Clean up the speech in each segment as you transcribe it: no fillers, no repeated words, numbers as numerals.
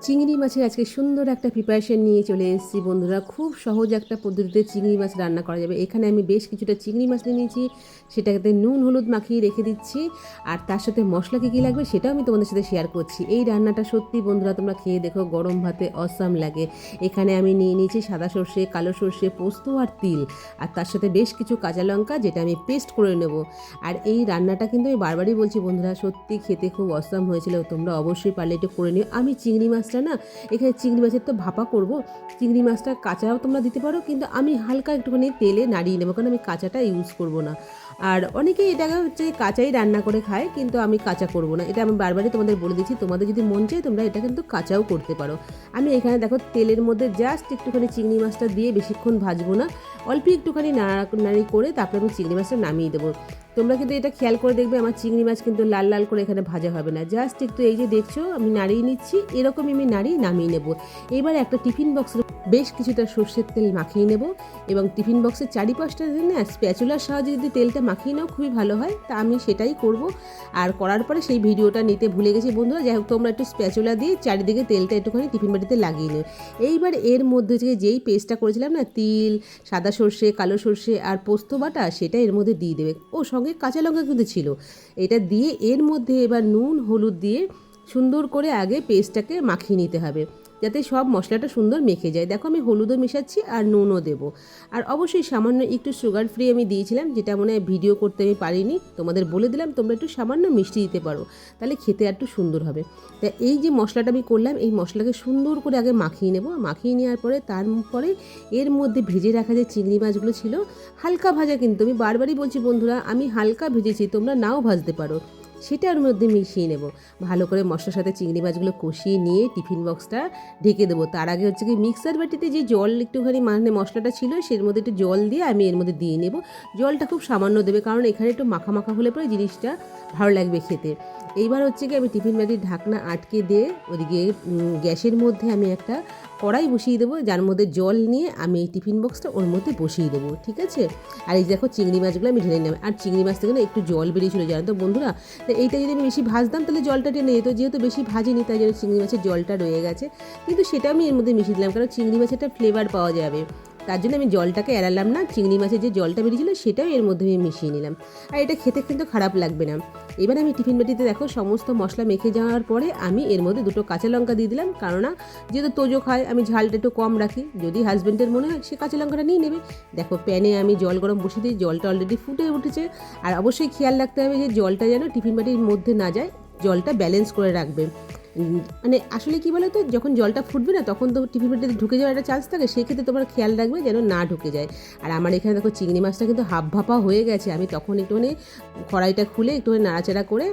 চিংড়ি মাছের আজকে সুন্দর একটা প্রিপারেশন নিয়ে চলে এসেছি বন্ধুরা। খুব সহজ একটা পদ্ধতিতে চিংড়ি মাছ রান্না করা যাবে। এখানে আমি বেশ কিছুটা চিংড়ি মাছ নিয়ে নিয়েছি, সেটাতে নুন হলুদ মাখিয়ে রেখে দিচ্ছি। আর তার সাথে মশলা কী কী লাগবে সেটাও আমি তোমাদের সাথে শেয়ার করছি। এই রান্নাটা সত্যি বন্ধুরা তোমরা খেয়ে দেখো, গরম ভাতে অসাম লাগে। এখানে আমি নিয়ে নিয়েছি সাদা সর্ষে, কালো সর্ষে, পোস্ত আর তিল, আর তার সাথে বেশ কিছু কাঁচা লঙ্কা, যেটা আমি পেস্ট করে নেব। আর এই রান্নাটা কিন্তু আমি বারবারই বলছি বন্ধুরা, সত্যি খেতে খুব অসাম হয়েছিল। তোমরা অবশ্যই পারলে একটু করে নিও। আমি চিংড়ি মাছটা না, এখানে চিংড়ি মাছের তো ভাপা করব, চিংড়ি মাছটা কাঁচাও তোমরা দিতে পারো, কিন্তু আমি হালকা একটুখানি তেলে নাড়িয়ে নেবো, কারণ আমি কাঁচাটা ইউজ করব না। আর অনেকেই এটাকে হচ্ছে কাঁচাই রান্না করে খায়, কিন্তু আমি কাঁচা করব না। এটা আমি বারবারই তোমাদের বলে দিচ্ছি, তোমাদের যদি মন চায় তোমরা এটা কিন্তু কাঁচাও করতে পারো। আমি এখানে দেখো তেলের মধ্যে জাস্ট একটুখানি চিংড়ি মাছটা দিয়ে বেশিক্ষণ ভাজবো না, অল্প একটুখানি নাড়ানাড়ি করে তারপরে আমি চিংড়ি মাছটা নামিয়ে দেবো। তোমরা কিন্তু এটা খেয়াল করে দেখবে, আমার চিংড়ি মাছ কিন্তু লাল লাল করে এখানে ভাজা হবে না, জাস্ট একটু এই যে দেখছো আমি নাড়িয়ে নিচ্ছি, এরকমই আমি নাড়িয়ে নামিয়ে নেব। এবার একটা টিফিন বক্সের বেশ কিছুটা সর্ষের তেল মাখিয়ে নেব, এবং টিফিন বক্সের চারিপাশটা না স্প্যাচুলার সাহায্যে যদি তেলটা মাখিয়ে নাও খুবই ভালো হয়, তা আমি সেটাই করব। আর করার পরে সেই ভিডিওটা নিতে ভুলে গেছি বন্ধুরা, যাই হোক তোমরা একটু স্প্যাচুলা দিয়ে চারিদিকে তেলটা একটুখানি টিফিন বাটিতে লাগিয়ে নেবে। এইবার এর মধ্যে থেকে যেই পেস্টটা করেছিলাম না, তিল, সাদা সর্ষে, কালো সর্ষে আর পোস্ত বাটা, সেটা এর মধ্যে দিয়ে দেবে। ও সঙ্গে কাঁচা লঙ্কা কিন্তু ছিল। এটা দিয়ে এর মধ্যে এবার নুন হলুদ দিয়ে সুন্দর করে আগে পেস্টটাকে মাখিয়ে নিতে হবে, যাতে সব মশলাটা সুন্দর মেখে যায়। দেখো আমি হলুদও মেশাচ্ছি আর নুনও দেবো। আর অবশ্যই সামান্য একটু সুগার ফ্রি আমি দিয়েছিলাম, যেটা মনে হয় ভিডিও করতে আমি পারিনি, তোমাদের বলে দিলাম তোমরা একটু সামান্য মিষ্টি দিতে পারো, তাহলে খেতে একটু সুন্দর হবে। তা এই যে মশলাটা আমি করলাম, এই মশলাকে সুন্দর করে আগে মাখিয়ে নেব। মাখিয়ে নেওয়ার পরে তারপরে এর মধ্যে ভেজে রাখা যে চিংড়ি মাছগুলো ছিল, হালকা ভাজা, কিন্তু আমি বারবারই বলছি বন্ধুরা আমি হালকা ভেজেছি, তোমরা নাও ভাজতে পারো, সেটা ওর মধ্যে মিশিয়ে নেব। ভালো করে মশলার সাথে চিংড়ি মাছগুলো কষিয়ে নিয়ে টিফিন বক্সটা ঢেকে দেবো। তার আগে হচ্ছে কি মিক্সার বাটিতে যে জল একটুখানি মানে মশলাটা ছিল, সের মধ্যে একটু জল দিয়ে আমি এর মধ্যে দিয়ে নেব। জলটা খুব সামান্য দেবে, কারণ এখানে একটু মাখা মাখা হলে পরে জিনিসটা ভালো লাগবে খেতে। এইবার হচ্ছে কি আমি টিফিন বাটির ঢাকনা আটকে দিয়ে ওদিকে গ্যাসের মধ্যে আমি একটা কড়াই বসিয়ে দেবো, যার মধ্যে জল নিয়ে আমি এই টিফিন বক্সটা ওর মধ্যে বসিয়ে দেবো, ঠিক আছে। আর এই দেখো চিংড়ি মাছগুলো আমি ঢেলে নেব। আর চিংড়ি মাছ থেকে না একটু জল বেরিয়েছিল, জানো তো বন্ধুরা। তো এইটা যদি আমি বেশি ভাজতাম তাহলে জলটা টেনে যেত, যেহেতু বেশি ভাজিনি তাই জন্য চিংড়ি মাছের জলটা রয়ে গেছে। কিন্তু সেটা আমি এর মধ্যে মিশিয়ে দিলাম, কারণ চিংড়ি মাছের একটা ফ্লেভার পাওয়া যাবে, তার জন্য আমি জলটাকে এড়ালাম না। চিংড়ি মাছের যে জলটা বেরিয়েছিল সেটাও এর মধ্যে আমি মিশিয়ে নিলাম। আর এটা খেতে কিন্তু খারাপ লাগবে না। এবার আমি টিফিন বাটিতে দেখো সমস্ত মশলা মেখে যাওয়ার পরে আমি এর মধ্যে দুটো কাঁচা লঙ্কা দিয়ে দিলাম, কারণ যেহেতু তোজো খায় আমি ঝালটা একটু কম রাখি, যদি হাজব্যান্ডের মনে হয় সে কাঁচা লঙ্কাটা নিয়ে নেবে। দেখো প্যানে আমি জল গরম বসিয়ে দিই, জলটা অলরেডি ফুটে উঠেছে। আর অবশ্যই খেয়াল রাখতে হবে যে জলটা যেন টিফিন বাটির মধ্যে না যায়, জলটা ব্যালেন্স করে রাখবে। মানে আসলে কী বলো তো, যখন জলটা ফুটবে না তখন তো টিফিন বাটিতে ঢুকে যাওয়ার একটা চান্স থাকে, সেই ক্ষেত্রে তোমার খেয়াল রাখবে যেন না ঢুকে যায়। আর আমার এখানে দেখো চিংড়ি মাছটা কিন্তু হাফ ভাপা হয়ে গেছে, আমি তখন একটুখানি কড়াইটা খুলে একটুখানি নাড়াচাড়া করে,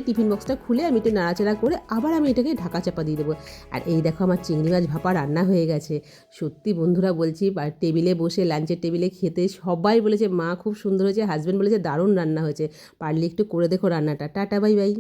টিফিন বক্সটা খুলে আমি একটু নাড়াচাড়া করে আবার আমি এটাকে ঢাকা চাপা দিয়ে দেবো। আর এই দেখো আমার চিংড়ি মাছ ভাপা রান্না হয়ে গেছে। সত্যি বন্ধুরা বলছি, টেবিলে বসে লাঞ্চের টেবিলে খেতে সবাই বলেছে মা খুব সুন্দর হয়েছে, হাজব্যান্ড বলেছে দারুণ রান্না হয়েছে, পারলে একটু করে দেখো রান্নাটা। Tata bye bye.